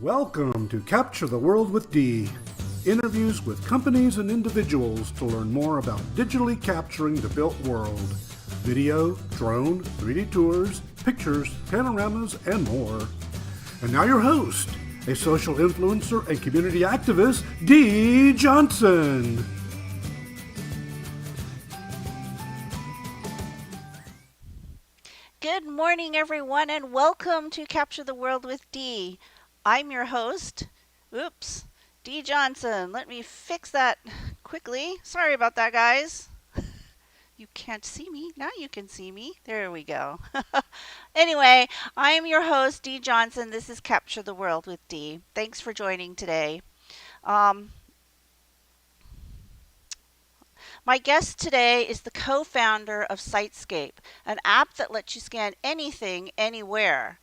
Welcome to Capture the World with Dee. Interviews with companies and individuals to learn more about digitally capturing the built world. Video, drone, 3D tours, pictures, panoramas, and more. And now your host, a social influencer and community activist, Dee Johnson. Good morning, everyone, and welcome to Capture the World with Dee. I'm your host, Dee Johnson. Let me fix that quickly. Sorry about that, guys. You can't see me. Now you can see me. There we go. Anyway, I'm your host, Dee Johnson. This is Capture the World with Dee. Thanks for joining today. Um, my guest today is the co-founder of SiteScape, an app that lets you scan anything, anywhere.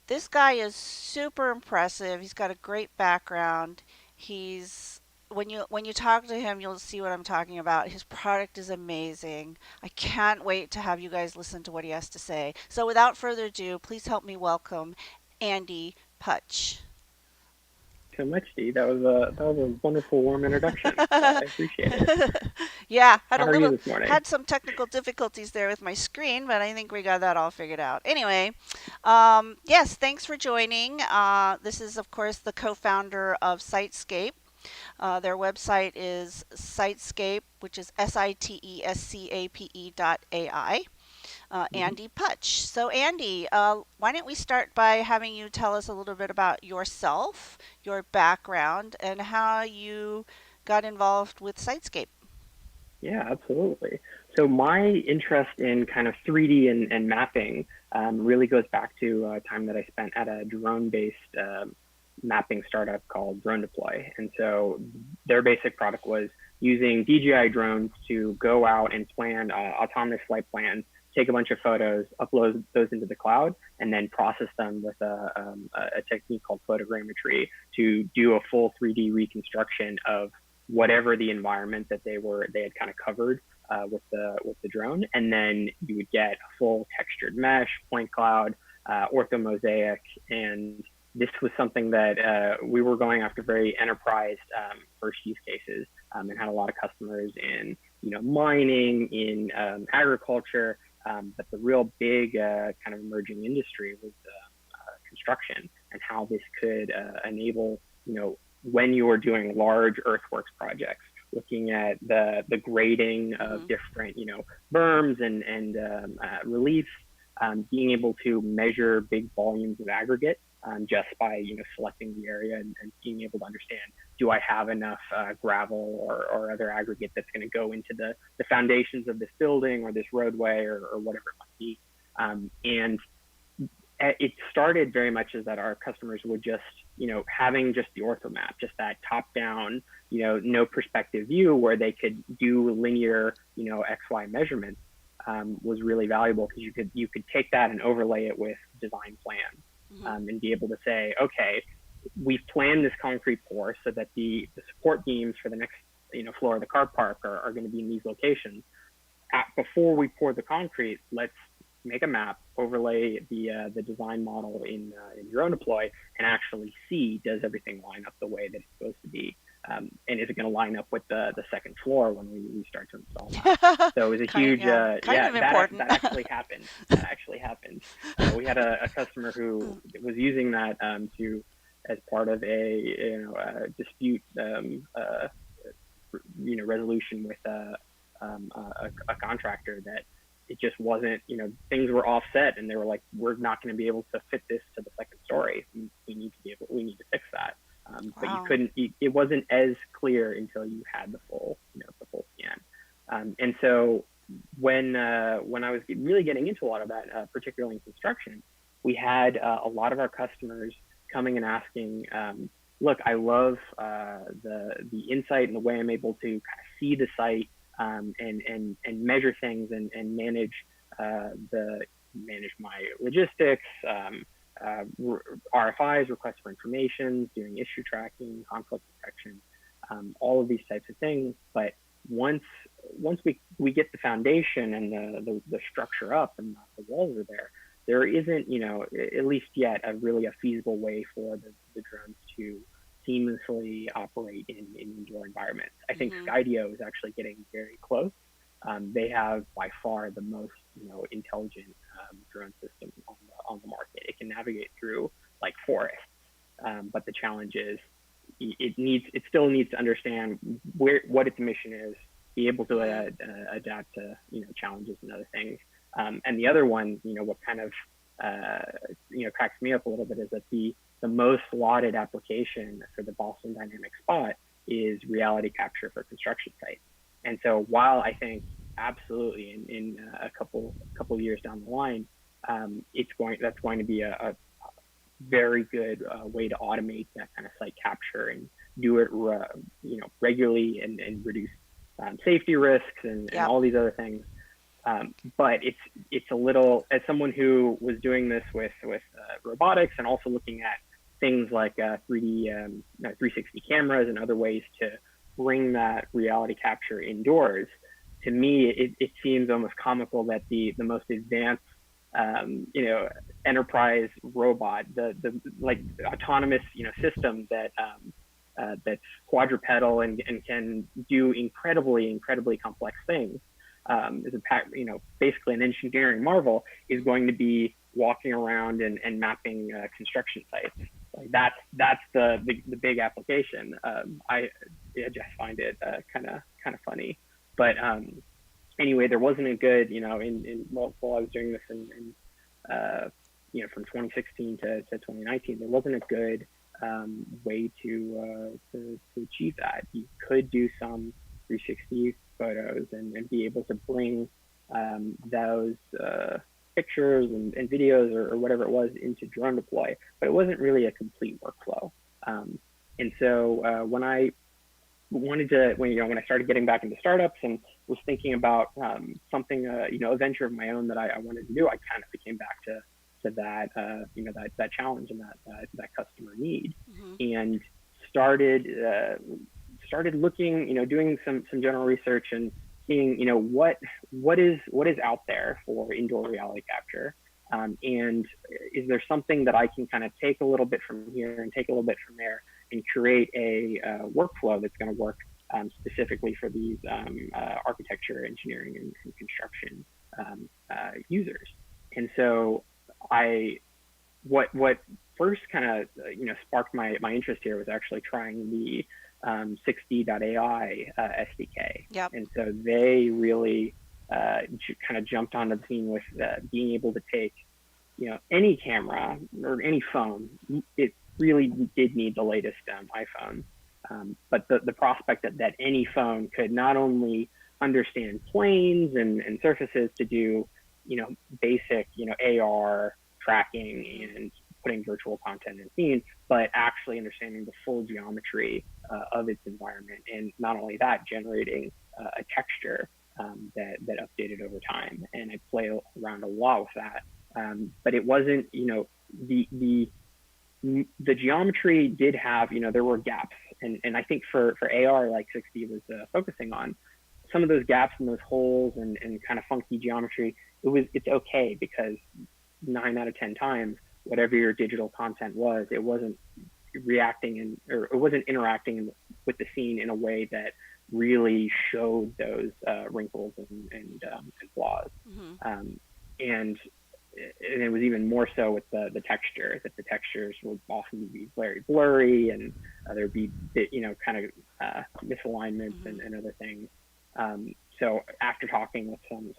This guy is super impressive. He's got a great background. He's when you talk to him, you'll see what I'm talking about. His product is amazing. I can't wait to have you guys listen to what he has to say. So without further ado, please help me welcome Andy Putch. So much, Dee. That was a wonderful, warm introduction. I appreciate it. Yeah, How are you this morning? had some technical difficulties there with my screen, but I think we got that all figured out. Anyway, yes, thanks for joining. This is, of course, the co-founder of SiteScape. Their website is SiteScape, which is SITESCAPE.ai. Andy Putch. So, Andy, why don't we start by having you tell us a little bit about yourself, your background, and how you got involved with SiteScape? Yeah, absolutely. So my interest in kind of 3D and mapping really goes back to a time that I spent at a drone-based mapping startup called Drone Deploy. And so their basic product was using DJI drones to go out and plan autonomous flight plans, take a bunch of photos, upload those into the cloud, and then process them with a technique called photogrammetry to do a full 3D reconstruction of whatever the environment that they had kind of covered with the drone. And then you would get a full textured mesh, point cloud, orthomosaic, and this was something that we were going after very enterprise first use cases, and had a lot of customers in mining, in agriculture. But the real big kind of emerging industry was construction, and how this could enable, when you are doing large earthworks projects, looking at the grading of different, berms and reliefs, being able to measure big volumes of aggregate just by, selecting the area and being able to understand, do I have enough gravel or other aggregate that's going to go into the foundations of this building or this roadway or whatever it might be. And it started very much as that our customers would just, having just the ortho map, just that top down, no perspective view where they could do linear, XY measurements was really valuable, because you could take that and overlay it with design plans. And be able to say, okay, we've planned this concrete pour so that the support beams for the next floor of the car park are going to be in these locations. Before we pour the concrete, let's make a map, overlay the design model in Drone Deploy, and actually see, does everything line up the way that it's supposed to be, and is it going to line up with the second floor when we start to install that? So it was a huge Kind of important. that actually happened. We had a customer who was using that as part of a dispute resolution with a contractor, that it just wasn't, things were offset, and they were like, we're not going to be able to fit this to the second story. We need to fix that. But you couldn't. It wasn't as clear until you had the full scan. And so when I was really getting into a lot of that, particularly in construction, we had a lot of our customers coming and asking, look, I love the insight and the way I'm able to kind of see the site and measure things and manage my logistics. RFIs, requests for information, doing issue tracking, conflict detection, all of these types of things. But once we get the foundation and the structure up and the walls are there, there isn't, at least yet, a feasible way for the drones to seamlessly operate in indoor environments. I think Mm-hmm. Skydio is actually getting very close. They have by far the most, intelligent drone system on the market. It can navigate through like forests, but the challenge is it still needs to understand what its mission is, be able to Mm-hmm. adapt to challenges and other things. And the other one, what kind of cracks me up a little bit is that the most lauded application for the Boston Dynamics Spot is reality capture for construction sites. And so while I think absolutely in a couple years down the line, that's going to be a very good way to automate that kind of site capture and do it regularly and reduce safety risks and Yep. all these other things. But it's a little, as someone who was doing this with robotics and also looking at things like 360 cameras and other ways to bring that reality capture indoors. To me, it seems almost comical that the most advanced enterprise robot, the like autonomous system that's quadrupedal and can do incredibly complex things, is basically an engineering marvel, is going to be walking around and mapping construction sites. Like that's the big application. I just find it kind of funny, but anyway, there wasn't a good, while I was doing this in from 2016 to 2019, there wasn't a good way to achieve that. You could do some 360 photos and be able to bring those pictures and videos or whatever it was into drone deploy, but it wasn't really a complete workflow. And so when I started getting back into startups and was thinking about something, a venture of my own that I wanted to do, I kind of became back to that, that challenge and that customer need, Mm-hmm. and started looking, doing some general research and seeing, what is out there for indoor reality capture, and is there something that I can kind of take a little bit from here and take a little bit from there and create a workflow that's going to work specifically for these architecture, engineering, and construction users. And so what first kind of sparked my interest here was actually trying the 6D.ai SDK. Yep. And so they really kind of jumped onto the scene with being able to take any camera or any phone. It really did need the latest iPhone, but the prospect that any phone could not only understand planes and surfaces to do basic AR tracking and putting virtual content in scene, but actually understanding the full geometry of its environment, and not only that, generating a texture that updated over time. And I play around a lot with that, but it wasn't the geometry did have, there were gaps, and I think for AR, like 6D was focusing on some of those gaps and those holes and kind of funky geometry. It's okay, because 9 out of 10 times, whatever your digital content was, it wasn't reacting or it wasn't interacting with the scene in a way that really showed those wrinkles and flaws. Mm-hmm. And it was even more so with the texture, that the textures would often be very blurry, and there'd be kind of misalignments Mm-hmm. and other things. So after talking with some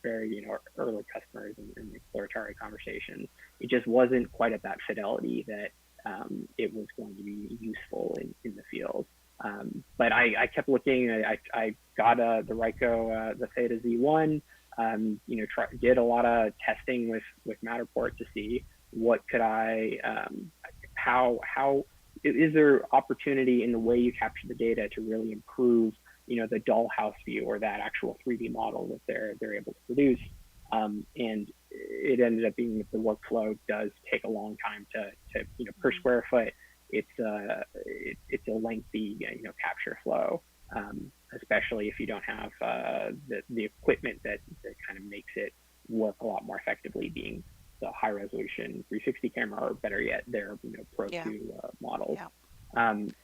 very early customers and exploratory conversations, it just wasn't quite at that fidelity that it was going to be useful in the field. But I kept looking. I got the Ryko the Theta Z1. Did a lot of testing with Matterport to see what could how is there opportunity in the way you capture the data to really improve the dollhouse view, or that actual 3D model that they're able to produce. And it ended up being that the workflow does take a long time to per square foot. It's a lengthy capture flow, especially if you don't have the equipment that kind of makes it work a lot more effectively, being the high resolution 360 camera, or better yet, their Pro Yeah. 2 models. Yeah.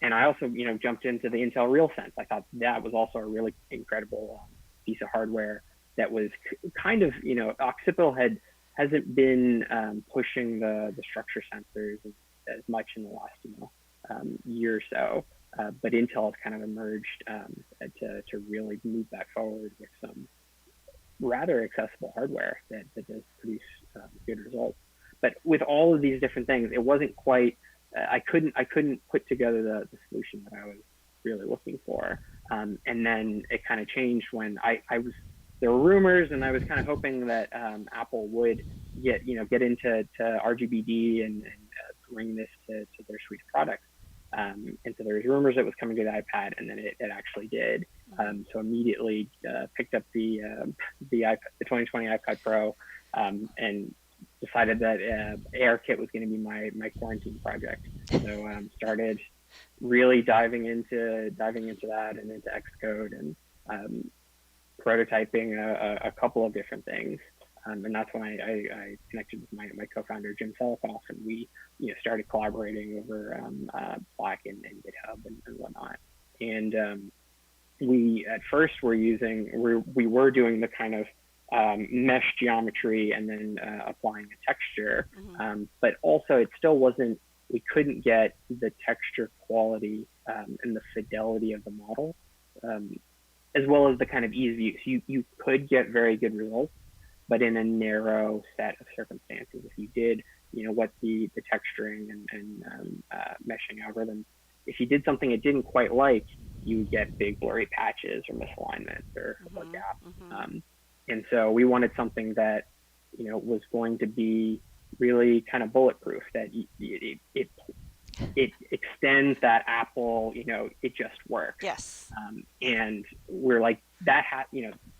And I also jumped into the Intel RealSense. I thought that was also a really incredible piece of hardware that was kind of Occipital hasn't been pushing the structure sensors as much in the last year or so. But Intel has kind of emerged to really move that forward with some rather accessible hardware that does produce good results. But with all of these different things, it wasn't quite. I couldn't put together the solution that I was really looking for. And then it kind of changed when I was. There were rumors, and I was kind of hoping that Apple would get into RGBD and bring this to their suite of products. And so there was rumors it was coming to the iPad, and then it actually did. So immediately picked up the 2020 iPad Pro, and decided that ARKit was going to be my quarantine project. So started really diving into that and into Xcode and prototyping a couple of different things. And that's when I connected with my co-founder, Jim Selikoff, and we started collaborating over Slack and GitHub and whatnot. And we at first were doing the kind of mesh geometry and then applying a texture, but also it still wasn't. We couldn't get the texture quality and the fidelity of the model, as well as the kind of ease of use. You could get very good results, but in a narrow set of circumstances. If you did, what the texturing and meshing algorithm, if you did something it didn't quite like, you would get big blurry patches or misalignments or gaps. And so we wanted something that, was going to be really kind of bulletproof, that it extends that Apple, it just works. Yes. And we're like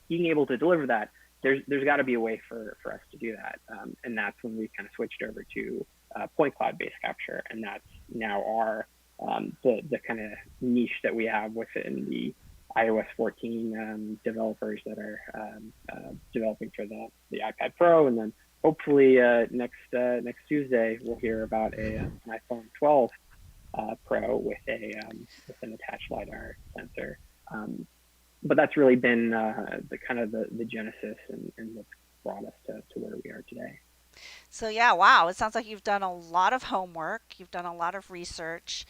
being able to deliver that, there's got to be a way for us to do that. And that's when we kind of switched over to point cloud based capture. And that's now our, the kind of niche that we have within the iOS 14 developers that are developing for the iPad Pro. And then hopefully next Tuesday, we'll hear about an iPhone 12 Pro with an attached LiDAR sensor. But that's really been the kind of the genesis and what's brought us to where we are today. So yeah, wow, it sounds like you've done a lot of homework, you've done a lot of research.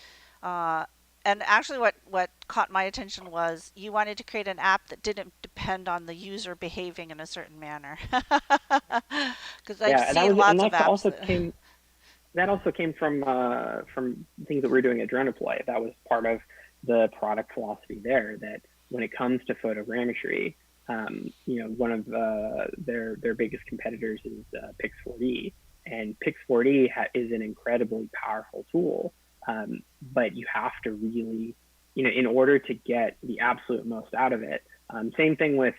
And actually what caught my attention was you wanted to create an app that didn't depend on the user behaving in a certain manner. Because I've seen lots of apps. That also came from things that we're doing at Drone Deploy. That was part of the product philosophy there, that when it comes to photogrammetry, one of their biggest competitors is Pix4D, and Pix4D is an incredibly powerful tool. But you have to really, in order to get the absolute most out of it. Same thing with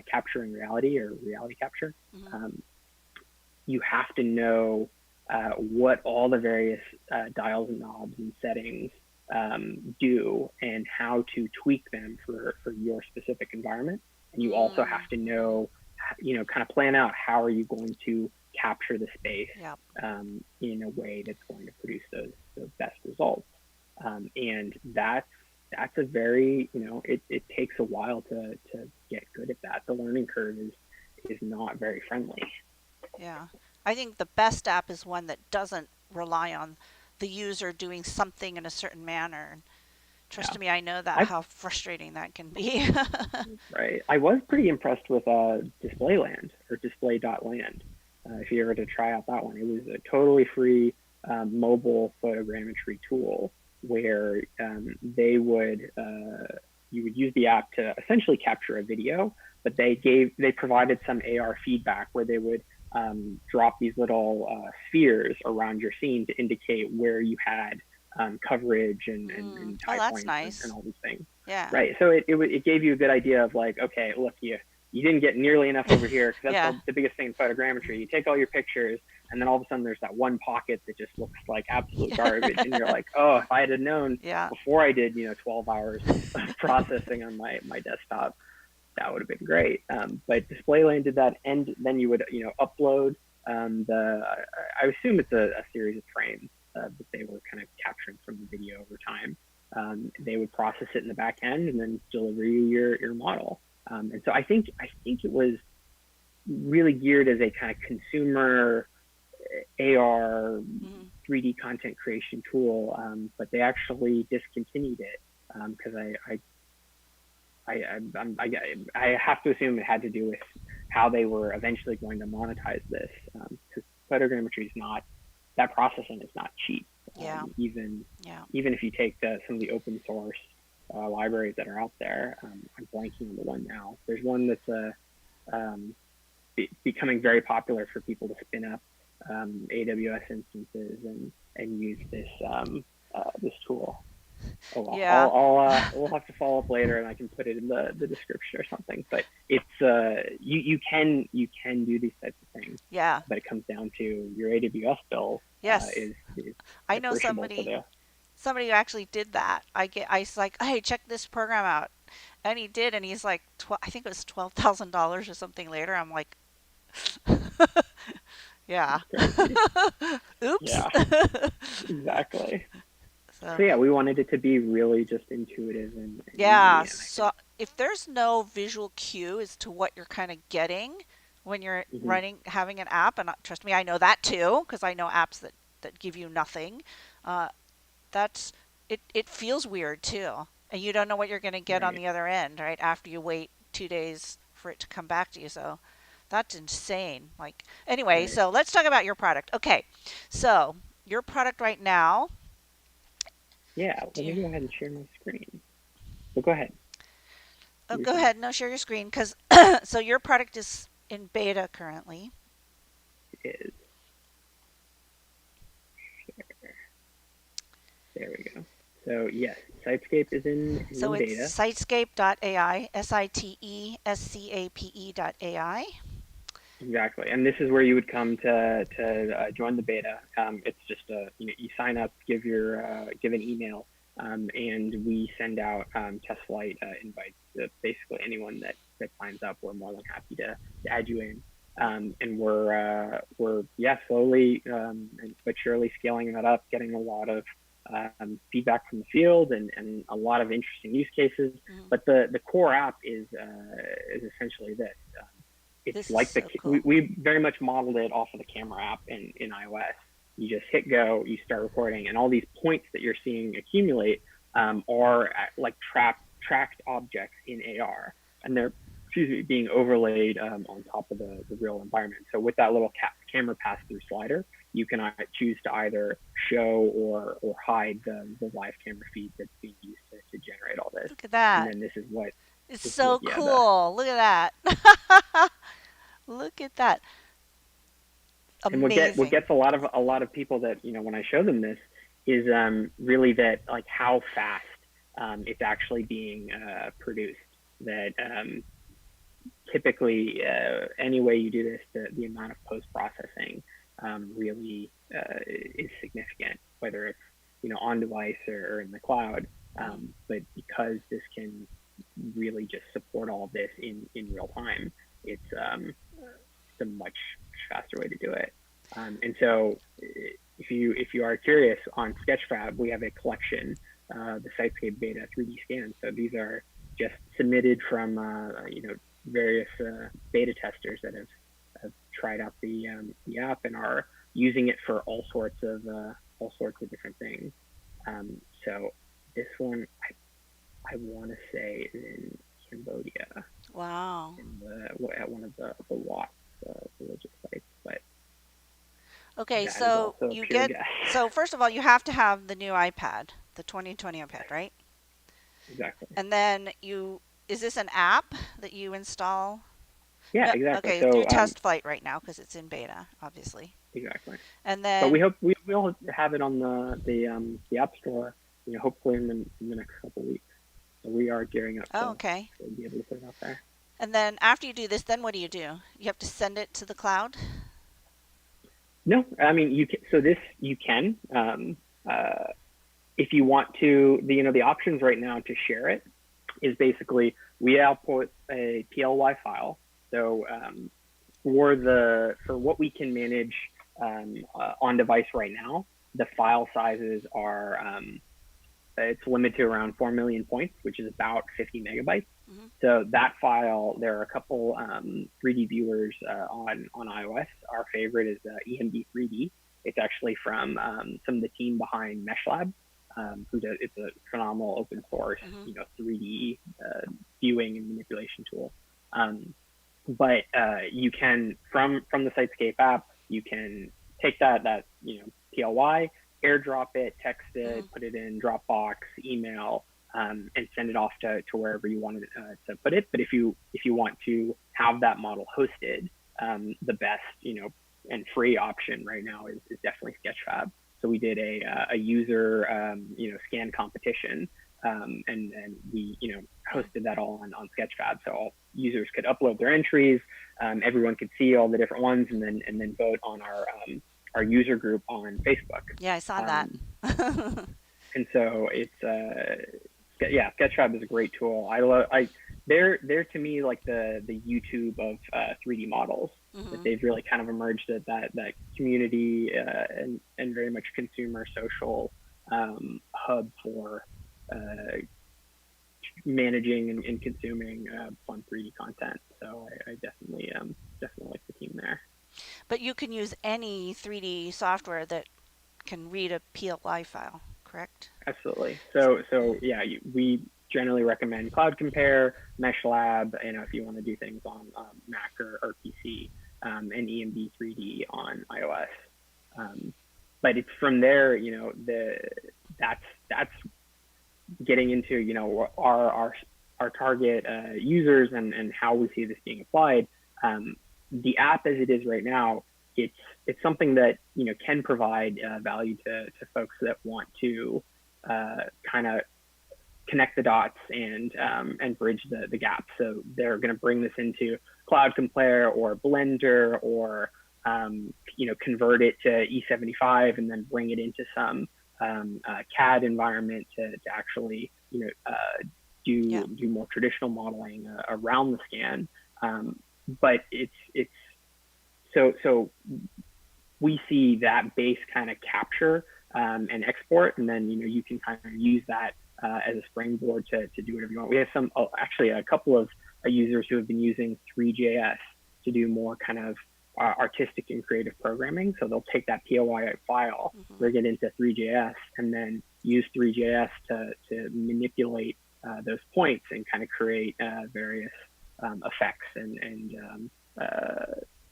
capturing reality or reality capture. You have to know what all the various dials and knobs and settings do and how to tweak them for your specific environment. And you also have to know, kind of plan out how are you going to capture the space in a way that's going to produce those best results. And that's a very, it takes a while to get good at that. The learning curve is not very friendly. Yeah. I think the best app is one that doesn't rely on the user doing something in a certain manner. Trust me, I know how frustrating that can be. Right. I was pretty impressed with Displayland or Display.land. If you were to try out that one, it was a totally free mobile photogrammetry tool where you would use the app to essentially capture a video, but they provided some AR feedback where they would drop these little spheres around your scene to indicate where you had coverage and tie points nice. and all these things. Yeah. Right. So it gave you a good idea of like, okay, look, you didn't get nearly enough over here, because that's the biggest thing in photogrammetry. You take all your pictures, and then all of a sudden there's that one pocket that just looks like absolute garbage, and you're like, oh, if I had known before I did 12 hours of processing on my desktop, that would have been great. But Displayland did that, and then you would upload I assume it's a series of frames that they were kind of capturing from the video over time. They would process it in the back end and then deliver you your model. And so I think it was really geared as a kind of consumer AR 3D content creation tool, but they actually discontinued it because I have to assume it had to do with how they were eventually going to monetize this, because photogrammetry is not, that processing is not cheap. Even if you take some of the open source libraries that are out there, I'm blanking on the one now. There's one that's becoming very popular for people to spin up AWS instances and use this this tool. Oh, well, Yeah. we'll have to follow up later, and I can put it in the description or something. But it's you can do these types of things. Yeah. But it comes down to your AWS bill. Yes. Is I know somebody who actually did that. I was like, hey, check this program out, and he did, and he's like, I think it was $12,000 or something later. I'm like, yeah. Oops. Yeah. Exactly. So yeah, we wanted it to be really just intuitive and yeah. easy. So if there's no visual cue as to what you're kind of getting when you're having an app, and trust me, I know that too, because I know apps that give you nothing. Uh, that's it feels weird too, and you don't know what you're going to get on the other end, right? After you wait 2 days for it to come back to you. So that's insane. Like, anyway, so let's talk about your product. Okay, so your product right now. Yeah, let me go ahead and share my screen. So go ahead. Oh, go ahead. No, share your screen, because so your product is in beta currently. It is. There we go. So yes, SiteScape is in so beta. It's SiteScape.ai, SiteScape.ai. Exactly, and this is where you would come to join the beta. It's just you sign up, give an email, and we send out test flight invites to basically anyone that signs up. We're more than happy to add you in, and we're slowly but surely scaling that up, getting a lot of feedback from the field and a lot of interesting use cases. But the core app is essentially this. It's like so cool. we very much modeled it off of the camera app in iOS. You just hit go, you start recording, and all these points that you're seeing accumulate are like tracked objects in AR, and they're being overlaid on top of the real environment. So with that little camera pass-through slider, you can choose to either show or hide the live camera feed that's being used to generate all this. Look at that. And then this is what it's so cool. Look at that. Look at that. Amazing. And what gets a lot of people that, when I show them this is really that, like, how fast it's actually being produced. That typically any way you do this, the amount of post-processing really is significant, whether it's on device or in the cloud. But because this can really just support all of this in real time, it's a much faster way to do it. And so if you are curious, on Sketchfab we have a collection, the SiteScape Beta 3D scans. So these are just submitted from various beta testers that have tried out the app and are using it for all sorts of different things. So this one I want to say is in Cambodia. Wow. At one of the Wat religious sites, but okay, so you get so first of all you have to have the new iPad, the 2020 iPad, right? Exactly. And then is this an app that you install? Yeah, exactly. Okay, so, through test flight right now because it's in beta, obviously. Exactly. And then, but we hope we'll have it on the App Store, hopefully in the next couple of weeks. So we are gearing up to be able to put it out there. And then after you do this, then what do? You have to send it to the cloud? No, I mean you can. So you can, if you want to. The options right now to share it is basically we output a PLY file. So for what we can manage on device right now, the file sizes are it's limited to around 4 million points, which is about 50 megabytes. Mm-hmm. So that file, there are a couple 3D viewers on iOS. Our favorite is EMD 3D. It's actually from some of the team behind MeshLab, it's a phenomenal open source, Mm-hmm. 3D viewing and manipulation tool. But you can from the SiteScape app, you can take that PLY, airdrop it, text it, Mm-hmm. put it in Dropbox, email, and send it off to wherever you wanted to put it. But if you want to have that model hosted, the best and free option right now is definitely Sketchfab. So we did a user scan competition, and we hosted that all on Sketchfab. So all users could upload their entries, everyone could see all the different ones, and then vote on our user group on Facebook. Yeah, I saw that. And so it's Sketchfab is a great tool. They're to me like the YouTube of 3D models. Mm-hmm. That they've really kind of emerged at that community and very much consumer social hub for managing and consuming fun 3D content. So I definitely like the team there. But you can use any 3D software that can read a PLI file, correct? Absolutely. So yeah, we generally recommend Cloud Compare, MeshLab, if you want to do things on Mac or PC, and EMD 3D on iOS. But it's from there, that's getting into our target users and how we see this being applied. The app as it is right now, it's something that can provide value to folks that want to kind of connect the dots and bridge the gap. So they're going to bring this into Cloud Compare or Blender or convert it to E75 and then bring it into some CAD environment to actually do more traditional modeling around the scan. But it's so we see that base kind of capture and export, and then you can kind of use that as a springboard to do whatever you want. We have actually a couple of users who have been using 3JS to do more kind of artistic and creative programming. So they'll take that POI file, bring it into 3JS, and then use 3JS to manipulate those points and kind of create various effects and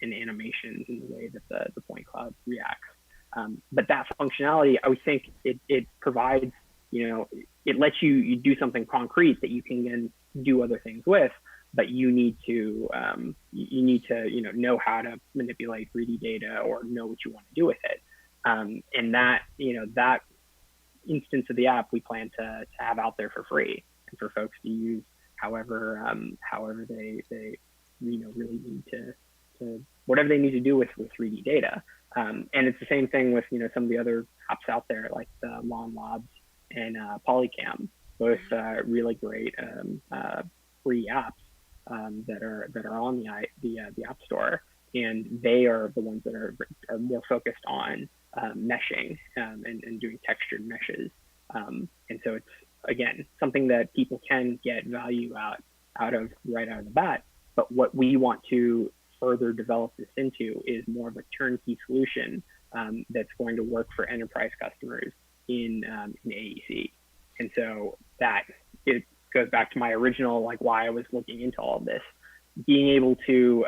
animations in the way that the point cloud reacts. But that functionality, I would think it provides, it lets you do something concrete that you can then do other things with, but you need to know how to manipulate 3D data or know what you want to do with it. And that instance of the app we plan to have out there for free and for folks to use however they really need to whatever they need to do with 3D data. And it's the same thing with some of the other apps out there like the Lawn Labs and Polycam, both really great free apps that are on the App Store, and they are the ones that are more focused on meshing and doing textured meshes. And so it's again something that people can get value out of right out of the bat. But what we want to further develop this into is more of a turnkey solution that's going to work for enterprise customers in AEC. And so that it goes back to my original why I was looking into all of this, being able to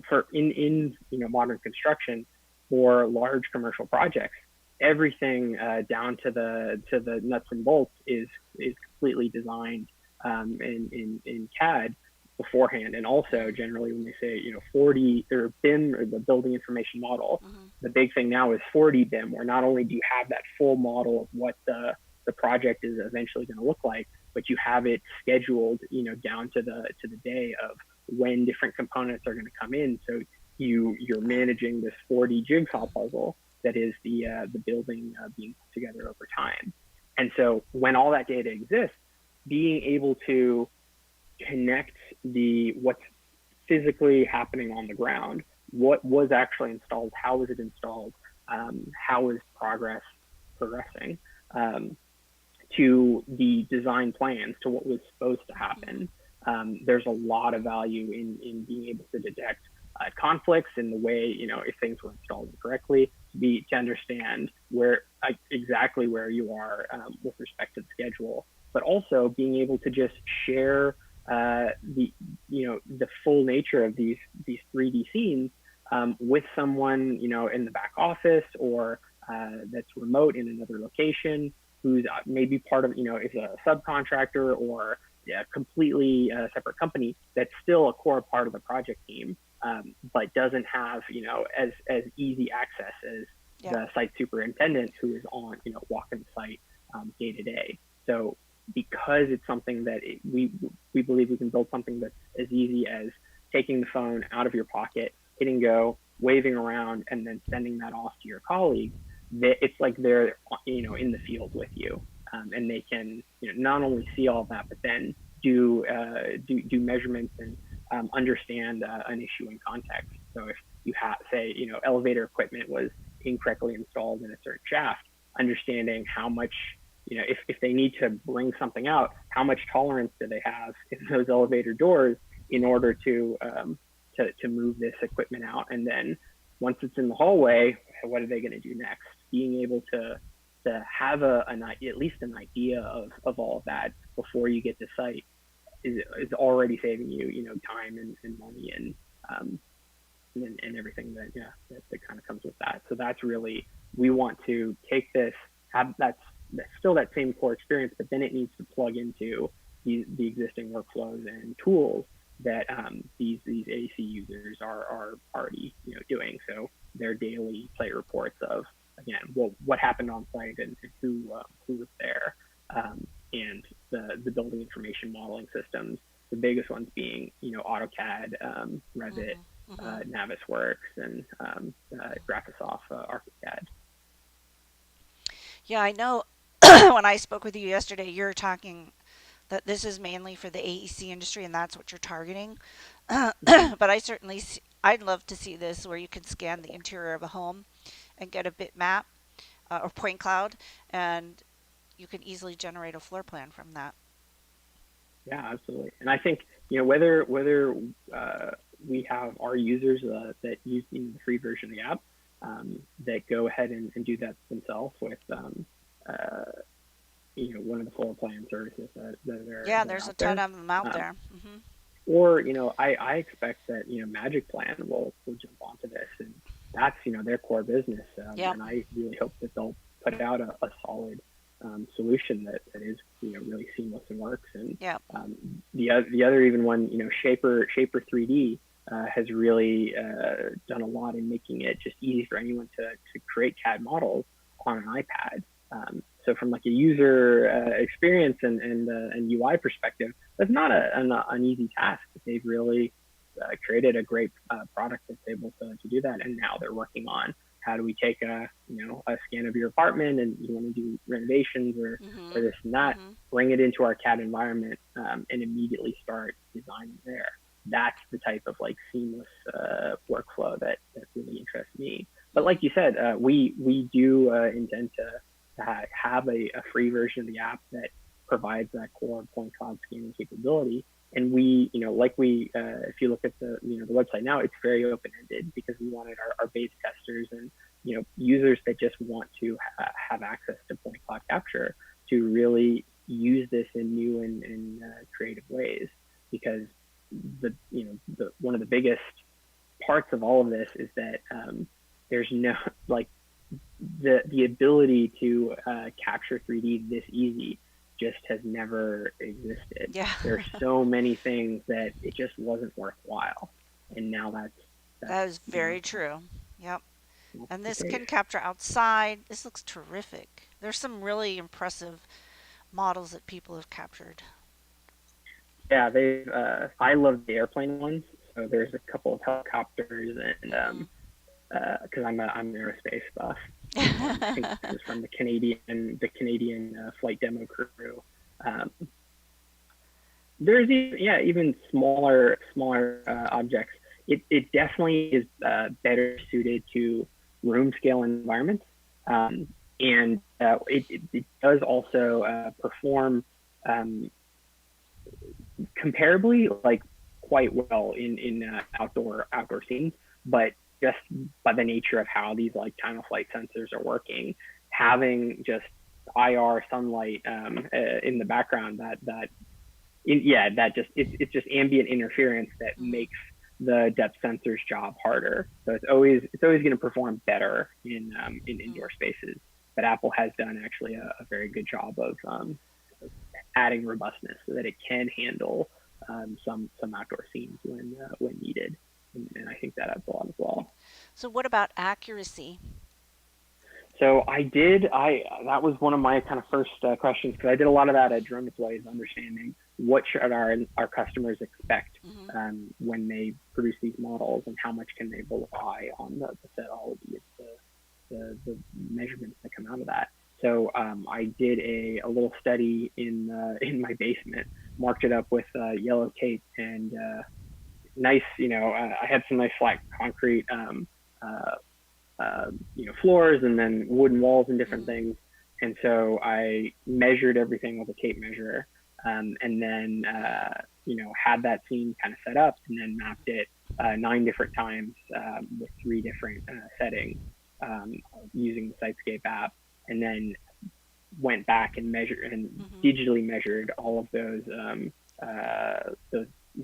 for in modern construction for large commercial projects, everything down to the nuts and bolts is completely designed in CAD beforehand. And also generally when they say 40 or BIM or the building information model, the big thing now is 40 BIM, where not only do you have that full model of what the project is eventually going to look like, but you have it scheduled down to the day of when different components are going to come in. So you're managing this 4D jigsaw puzzle that is the building being put together over time. And so when all that data exists, being able to connect what's physically happening on the ground. What was actually installed? How was it installed? How is progressing? Um, to the design plans, to what was supposed to happen. There's a lot of value in being able to detect conflicts in the way, if things were installed incorrectly, to understand where exactly where you are with respect to the schedule, but also being able to just share the full nature of these 3D scenes with someone, in the back office, or that's remote in another location, who's maybe part of, is a subcontractor, or completely separate company that's still a core part of the project team, but doesn't have, as easy access as Yeah. the site superintendent, who is on, walking the site day to day. So because it's something that we believe we can build something that's as easy as taking the phone out of your pocket, hitting go, waving around, and then sending that off to your colleagues. It's like they're, in the field with you, and they can, not only see all that, but then do measurements and understand an issue in context. So if you have, say, elevator equipment was incorrectly installed in a certain shaft, understanding how much, if they need to bring something out, how much tolerance do they have in those elevator doors in order to move this equipment out, and then once it's in the hallway, what are they going to do next? Being able to have at least an idea of all of that before you get to site is already saving you, time and money, um, and everything that kind of comes with that. So that's really, we want to take this, have that's still that same core experience, but then it needs to plug into the existing workflows and tools that these AEC users are already doing. So their daily site reports of, again, what happened on site, and who was there, and the building information modeling systems. The biggest ones being AutoCAD, Revit, Navisworks, and Graphisoft ArchiCAD. Yeah, I know. When I spoke with you yesterday, you were talking that this is mainly for the AEC industry, and that's what you're targeting. Mm-hmm. But I'd love to see this where you can scan the interior of a home and get a bitmap or point cloud, and you can easily generate a floor plan from that. Yeah, absolutely. And I think whether we have our users that use the free version of the app, that go ahead and do that themselves with uh, one of the floor plan services Yeah, that are there's a out ton there. of them out Um, there. or I expect that Magic Plan will jump onto this, and that's their core business, Yep. and I really hope that they'll put out a solid solution that is really seamless and works. And Yep. the other even one, Shaper 3D has really done a lot in making it just easy for anyone to create CAD models on an iPad. So from like a user experience and UI perspective, that's not an easy task. They've really created a great product that's able to do that. And now they're working on how do we take a scan of your apartment, and you want to do renovations or this and that, bring it into our CAD environment, and immediately start designing there. That's the type of like seamless workflow that really interests me. But like you said, we do intend to have a free version of the app that provides that core point cloud scanning capability. And if you look at the website now, it's very open ended, because we wanted our beta testers and users that just want to have access to point cloud capture to really use this in new and creative ways. Because the one of the biggest parts of all of this is that there's no like the ability to capture 3D this easy just has never existed. Yeah. There's so many things that it just wasn't worthwhile, and now that's That is very true. Yep. that's And the this case. can capture outside. This looks terrific. There's some really impressive models that people have captured. Yeah, they. I love the airplane ones. So there's a couple of helicopters, and Mhm. because I'm an aerospace buff. I think this is from the Canadian flight demo crew. Um, there's even smaller objects. It definitely is better suited to room scale environments, and it does also perform comparably, like, quite well in outdoor scenes. But just by the nature of how these like time of flight sensors are working, having just IR sunlight in the background, that just it's just ambient interference that makes the depth sensor's job harder. So it's always going to perform better in indoor spaces. But Apple has done actually a very good job of adding robustness so that it can handle some outdoor scenes when needed, and I think that adds a lot as well. So what about accuracy? So that was one of my kind of first questions, because I did a lot of that at Drone Deploys, understanding what should our customers expect when they produce these models, and how much can they rely on the setology of the measurements that come out of that. So I did a little study in my basement, marked it up with yellow tape, and nice, I had some nice flat concrete floors, and then wooden walls and different things. And so I measured everything with a tape measure, and then, had that scene kind of set up, and then mapped it 9 different times with 3 different settings using the SiteScape app, and then went back and digitally measured all of those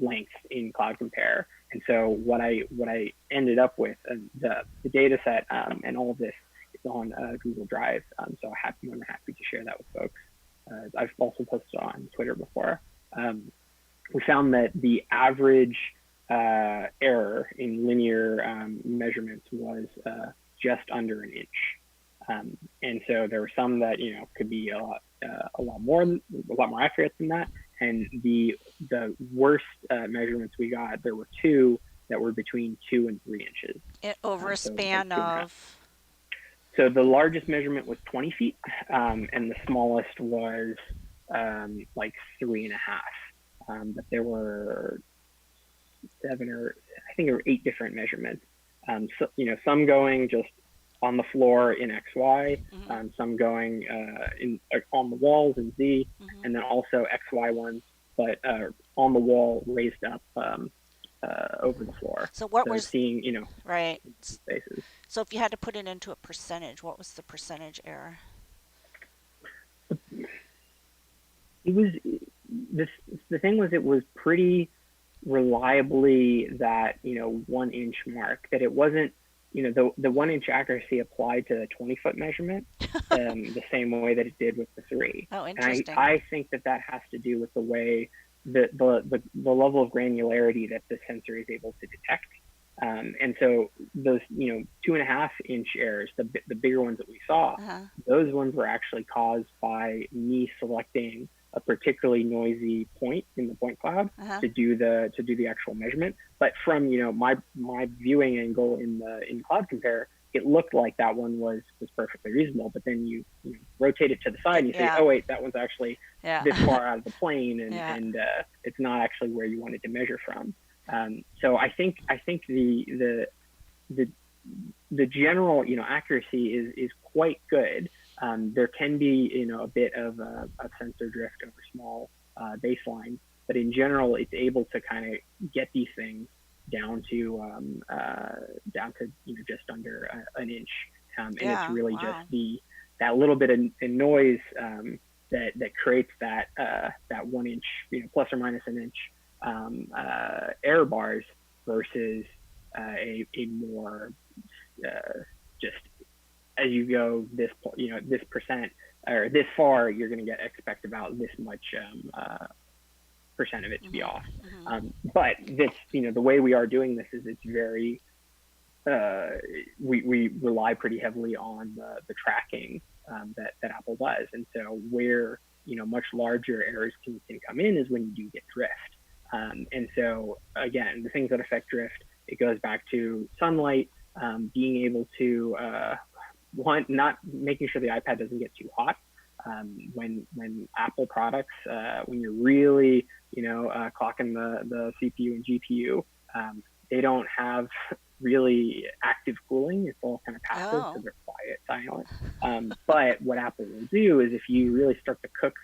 lengths in Cloud Compare. And so what I ended up with, the data set and all of this is on Google Drive. So I'm happy to share that with folks. I've also posted on Twitter before. We found that the average error in linear measurements was just under an inch. And so there were some that could be a lot more accurate than that. And the worst measurements we got, there were 2 that were between 2 and 3 inches. Over a span of? So the largest measurement was 20 feet, and the smallest was like 3.5. But there were 7 or I think there were 8 different measurements. So some going just on the floor in XY, some going on the walls in Z, and then also XY ones, but on the wall raised up over the floor. So what was seeing, right spaces. So if you had to put it into a percentage, what was the percentage error? It was the thing was, it was pretty reliably that 1 inch mark, that it wasn't the 1 inch accuracy applied to the 20-foot measurement the same way that it did with the 3. Oh, interesting. And I think that has to do with the way the level of granularity that the sensor is able to detect. And so those 2.5 inch errors, the bigger ones that we saw, those ones were actually caused by me selecting a particularly noisy point in the point cloud to do the actual measurement. But from my viewing angle in Cloud Compare, it looked like that one was perfectly reasonable. But then you rotate it to the side and you say, oh wait, that one's actually this far out of the plane, and it's not actually where you wanted to measure from. So I think the general accuracy is quite good. There can be a bit of sensor drift over small baselines, but in general, it's able to kind of get these things down to just under an inch, and it's really just that little bit of noise that creates that 1 inch, plus or minus an inch error bars, versus a more just as you go this percent or this far, you're going to expect about this much percent of it to be off. But this, the way we are doing this is it's very we rely pretty heavily on the tracking that Apple does, and so where much larger errors can come in is when you do get drift. And so again, the things that affect drift, it goes back to sunlight, being able to not making sure the iPad doesn't get too hot, When Apple products, when you're really, clocking the CPU and GPU, they don't have really active cooling. It's all kind of passive, so Oh. they're quiet, silent. But what Apple will do is if you really start to cook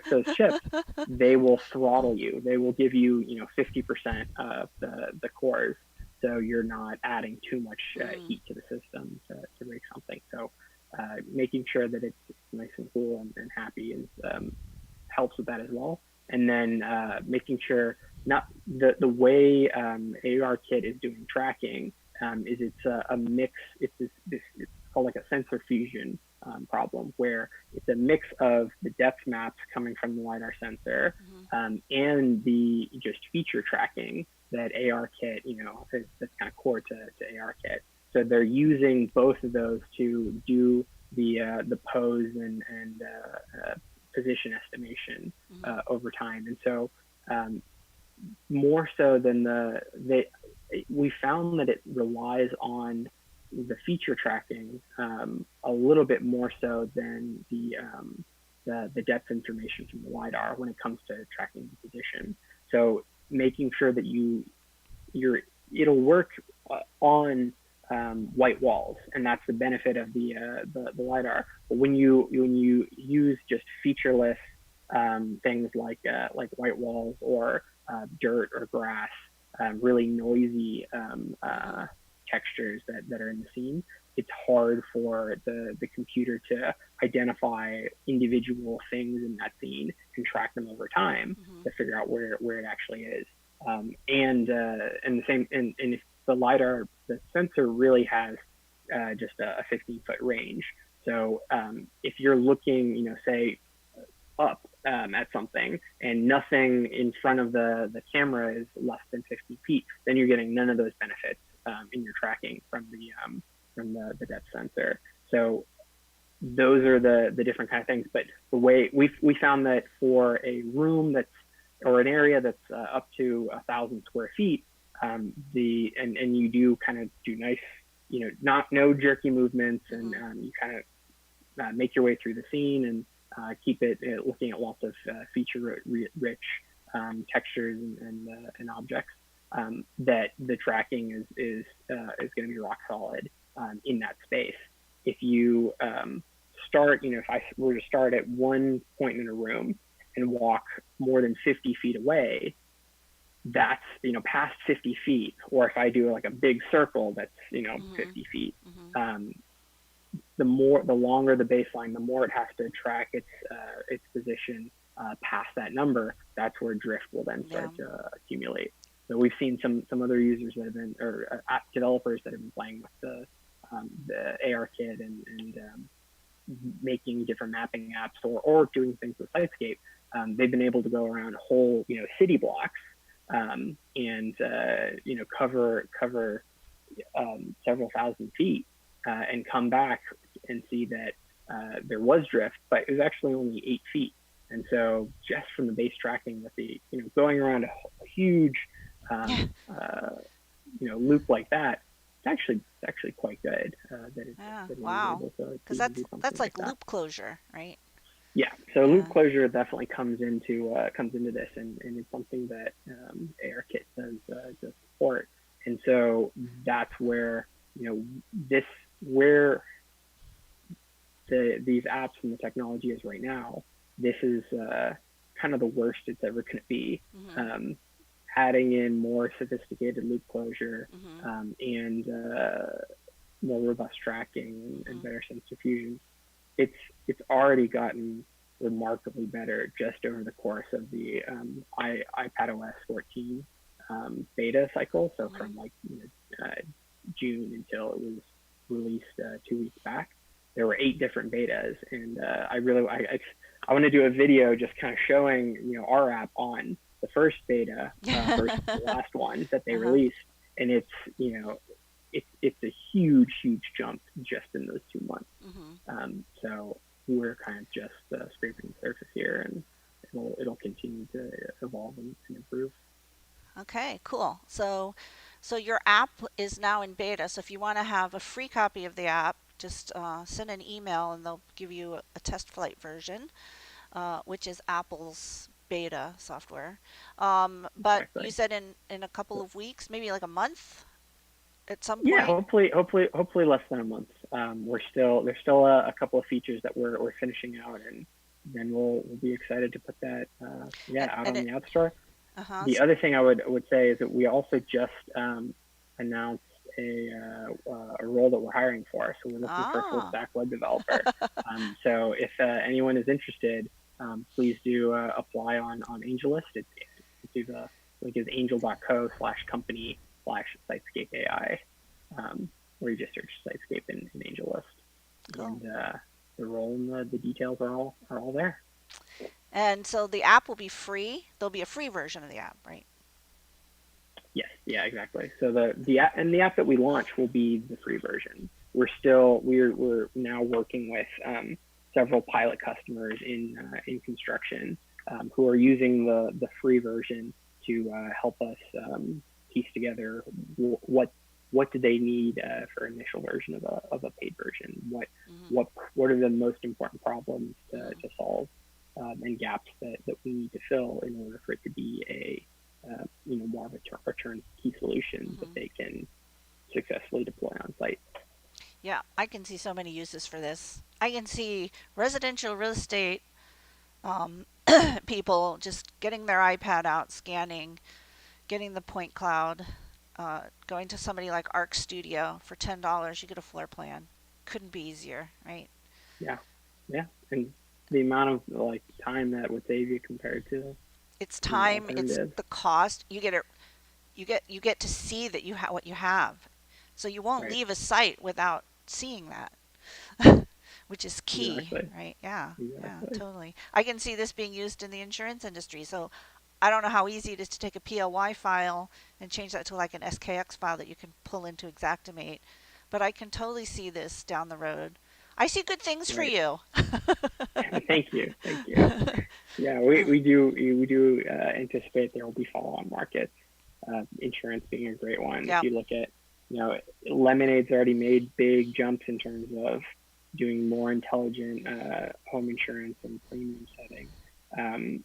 those chips, they will throttle you. They will give you, 50% of the cores, so you're not adding too much Mm. heat to the system to make something. So making sure that it's nice and cool and happy is helps with that as well. And then making sure not the way ARKit is doing tracking is it's a mix. It's called like a sensor fusion problem where it's a mix of the depth maps coming from the lidar sensor Mhm. and the just feature tracking that ARKit, that's kind of core to ARKit. So they're using both of those to do the pose and position estimation Mhm. over time. And so um, more so than we found that it relies on the feature tracking a little bit more so than the depth information from the lidar when it comes to tracking the position. So making sure that you're it'll work on white walls, and that's the benefit of the lidar. But when you use just featureless things like white walls or dirt or grass, really noisy Mhm. textures that are in the scene, it's hard for the computer to identify individual things in that scene and track them over time Mhm. to figure out where it actually is. And the same, and if the sensor really has just a 15-foot range. So if you're looking, say up at something and nothing in front of the camera is less than 50 feet, then you're getting none of those benefits in your tracking from the depth sensor. So those are the different kind of things. But the way we found that for a room that's or an area that's up to 1,000 square feet, and you do kind of do nice, not no jerky movements, and Mhm. you kind of make your way through the scene and keep it looking at lots of feature rich textures and objects. That the tracking is going to be rock solid in that space. If you start, if I were to start at one point in a room and walk more than 50 feet away, that's past 50 feet. Or if I do like a big circle that's Mhm. 50 feet, Mhm. um, the longer the baseline, the more it has to track its position past that number. That's where drift will then Yeah. start to accumulate. So we've seen some other users that have been or app developers that have been playing with the ARKit and making different mapping apps or doing things with SiteScape. They've been able to go around whole city blocks and cover several thousand feet and come back and see that there was drift, but it was actually only 8 feet. And so just from the base tracking with the going around a huge Yeah. um, uh, loop like that, it's actually quite good Yeah. that it was Wow. able to Because even do that's something like like that. loop closure, right? Yeah, so loop Yeah. closure definitely comes into this, and it's something that ARKit does support. And so that's where this where these apps and the technology is right now. This is kind of the worst it's ever going to be. Mhm. Um, Adding in more sophisticated loop closure Mhm. and more robust tracking and Mhm. better sensor fusion, it's already gotten remarkably better just over the course of the iPadOS 14 beta cycle. So Mhm. from like June until it was released 2 weeks back, there were 8 different betas, and I want to do a video just kind of showing our app on the first beta versus the last one that they Uh-huh. released, and it's a huge jump just in those 2 months. Mhm. So we're kind of just scraping the surface here, and it'll continue to evolve and improve. Okay, cool. So your app is now in beta. So if you want to have a free copy of the app, Just send an email and they'll give you a test flight version, which is Apple's beta software. But you Exactly. said in a couple of weeks, maybe like a month at some Yeah, point. hopefully less than a month. There's still a couple of features that we're finishing out, and then we'll be excited to put that out And on it, the App Store. uh-huh. The other thing I would say is that we also just announced a role that we're hiring for. So we're looking for a full Ah. stack web developer. So if anyone is interested, please do apply on AngelList. The link is angel.co/company/Sitescape AI, where you just search Sitescape in AngelList, Cool. and the role and the details are all there. And so the app will be free. There'll be a free version of the app, right? Yes, yeah, exactly. So the app that we launch will be the free version. We're now working with several pilot customers in construction who are using the free version to help us piece together what do they need for initial version of a paid version. Mm-hmm. What are the most important problems Mm-hmm. to solve, and gaps that we need to fill in order for it to be a more of a turnkey solution that Mm-hmm. they can successfully deploy on site. Yeah, I can see so many uses for this. I can see residential real estate um, people just getting their iPad out, scanning, getting the point cloud, going to somebody like Arc Studio for $10, you get a floor plan. Couldn't be easier, right? Yeah, yeah, and the amount of like time that would save you compared to It's time, it's alternatives. the cost. You get to see that you have what you have. So you won't Right, leave a site without seeing that, which is key, exactly, right? Yeah, yeah, exactly. totally. I can see this being used in the insurance industry. So I don't know how easy it is to take a PLY file and change that to like an SKX file that you can pull into Xactimate, but I can totally see this down the road. I see good things for Right. you. Thank you, thank you. Yeah, we do anticipate there will be follow-on markets. Insurance being a great one. If Yeah. you look at, Lemonade's already made big jumps in terms of doing more intelligent home insurance and premium setting, um,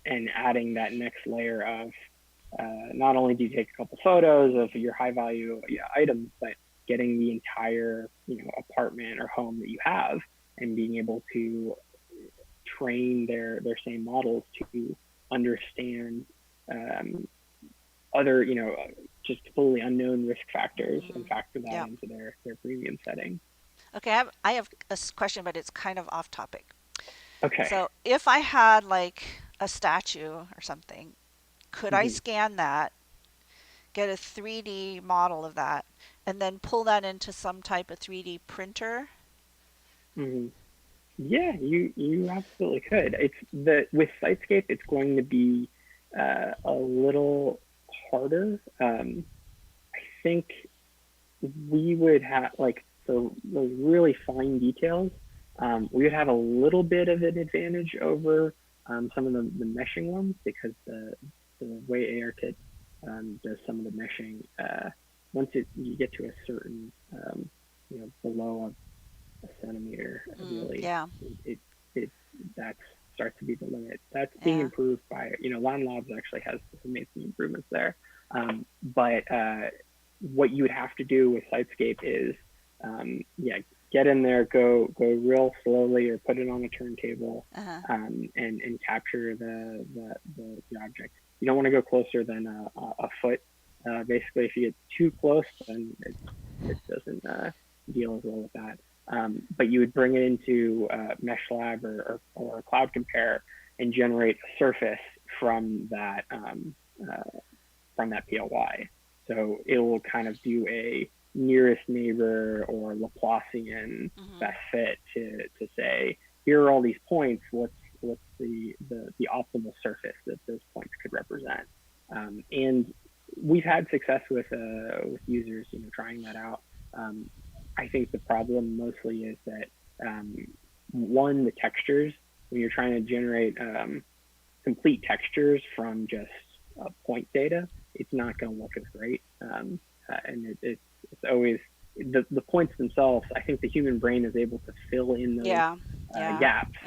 and adding that next layer of not only do you take a couple photos of your high value items, but getting the entire apartment or home that you have and being able to train their same models to understand um, other just completely unknown risk factors and Hmm. factor that Yeah. into their premium setting. Okay, I have a question, but it's kind of off topic. Okay. So if I had like a statue or something, could I Mm-hmm. scan that, get a 3D model of that, and then pull that into some type of 3D printer? Mm-hmm. Yeah, you absolutely could. It's the with Sitescape, it's going to be a little harder. I think we would have like for those really fine details, we would have a little bit of an advantage over some of the meshing ones because the way ARKit does some of the meshing, once you get to a certain below a centimeter, really, Yeah, it that starts to be the limit. That's being yeah. improved by Line Labs actually has made some improvements there, but what you would have to do with Sitescape is, get in there, go real slowly, or put it on a turntable, Uh-huh. and capture the object. You don't want to go closer than a foot. Basically, if you get too close, then it doesn't deal as well with that. But you would bring it into MeshLab or Cloud Compare and generate a surface from that PLY. So it will kind of do a nearest neighbor or Laplacian Hmm. best fit to say, here are all these points. What's the optimal surface that those points could represent? And we've had success with users, trying that out. Um, I think the problem mostly is that one, the textures, when you're trying to generate complete textures from just point data, it's not going to look as great. And it's always the points themselves, I think the human brain is able to fill in those Yeah. Yeah. gaps,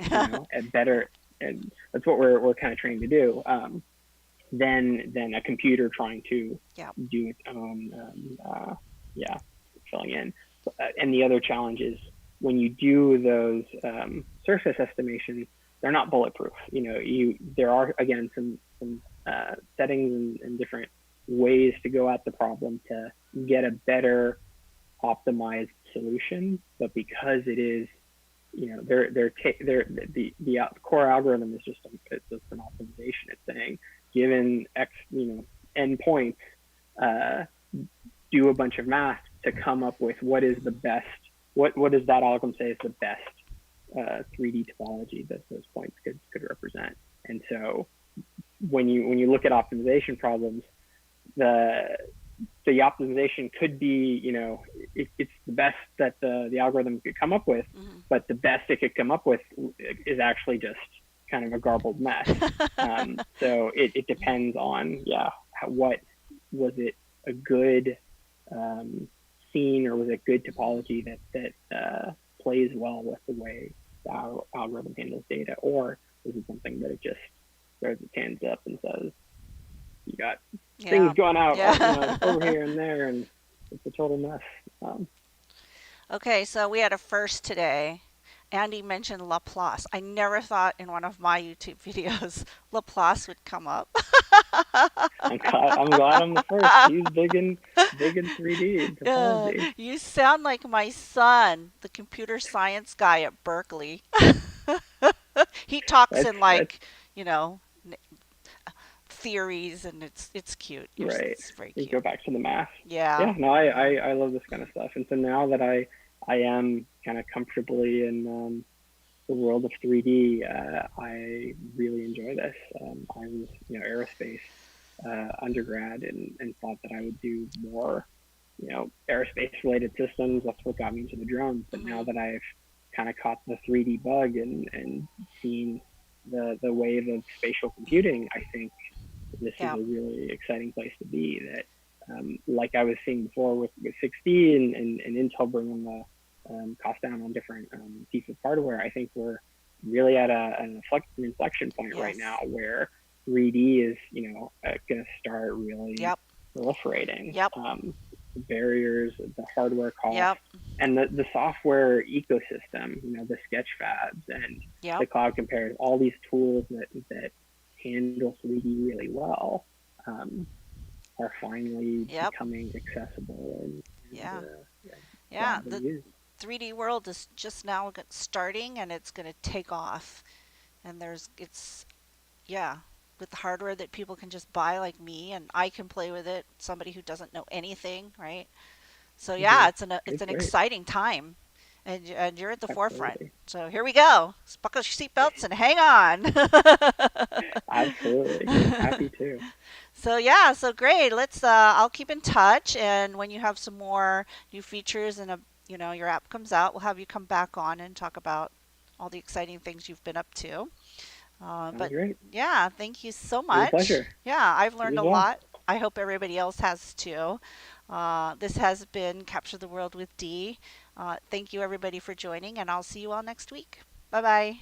at better, and that's what we're kind of trained to do. Than a computer trying to Yeah. do its own, yeah, filling in. And the other challenge is when you do those surface estimations, they're not bulletproof. There are again some settings and different ways to go at the problem to get a better optimized solution. But because it is, the core algorithm is it's just an optimization. It's saying given x endpoints, uh, do a bunch of math to come up with what is the best. What does that algorithm say is the best 3D topology that those points could represent? And so when you look at optimization problems, the optimization could be, it's the best that the algorithm could come up with, but the best it could come up with is actually just kind of a garbled mess. So it depends on, what was it a good scene, or was it good topology that plays well with the way the algorithm handles data, or is it something that it just throws its hands up and says, you got things going out over here and there, and it's a total mess. Okay, so we had a first today. Andy mentioned Laplace. I never thought in one of my YouTube videos Laplace would come up. I'm glad I'm the first. He's big in 3D topology. You sound like my son, the computer science guy at Berkeley. He talks in That's like, you know, theories, and it's cute. right. It's very You cute. go back to the math. Yeah. Yeah, no, I love this kind of stuff. And so now that I am kind of comfortably in the world of 3D, I really enjoy this. I was, aerospace undergrad, and thought that I would do more, aerospace related systems. That's what got me into the drones. But now that I've kind of caught the 3D bug and seen the wave of spatial computing, I think this is a really exciting place to be. That, like I was seeing before with 6D and Intel bringing the cost down on different pieces of hardware, I think we're really at an inflection point right now where 3D is, going to start really proliferating. The barriers, the hardware costs, and the software ecosystem, the sketch fabs and the cloud compares, all these tools that handle 3D really well, are finally becoming accessible and the 3D world is just now starting, and it's going to take off. And with the hardware that people can just buy, like me, and I can play with it, somebody who doesn't know anything, right? So it's an exciting time, and you're at the forefront. So here we go. Buckle your seatbelts and hang on. Absolutely. Happy to. So great. Let's I'll keep in touch, and when you have some more new features and your app comes out, we'll have you come back on and talk about all the exciting things you've been up to. But great. Yeah, thank you so much. It's a pleasure. Yeah, I've learned a lot. I hope everybody else has too. This has been Capture the World with Dee. Thank you everybody for joining, and I'll see you all next week. Bye bye.